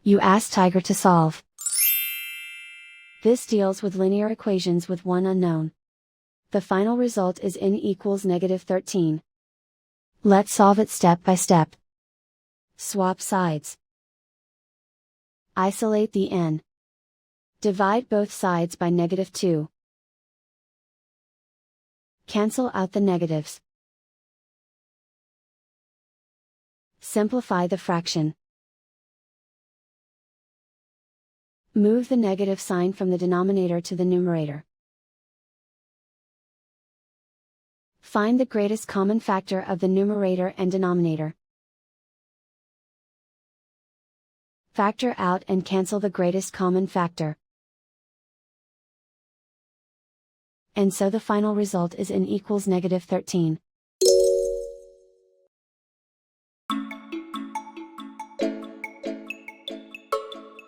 You ask Tiger to solve. This deals with linear equations with one unknown. The final result is n equals -13. Let's solve it step by step. Swap sides. Isolate the n. Divide both sides by -2. Cancel out the negatives. Simplify the fraction. Move the negative sign from the denominator to the numerator. Find the greatest common factor of the numerator and denominator. Factor out and cancel the greatest common factor. And so the final result is n equals -13.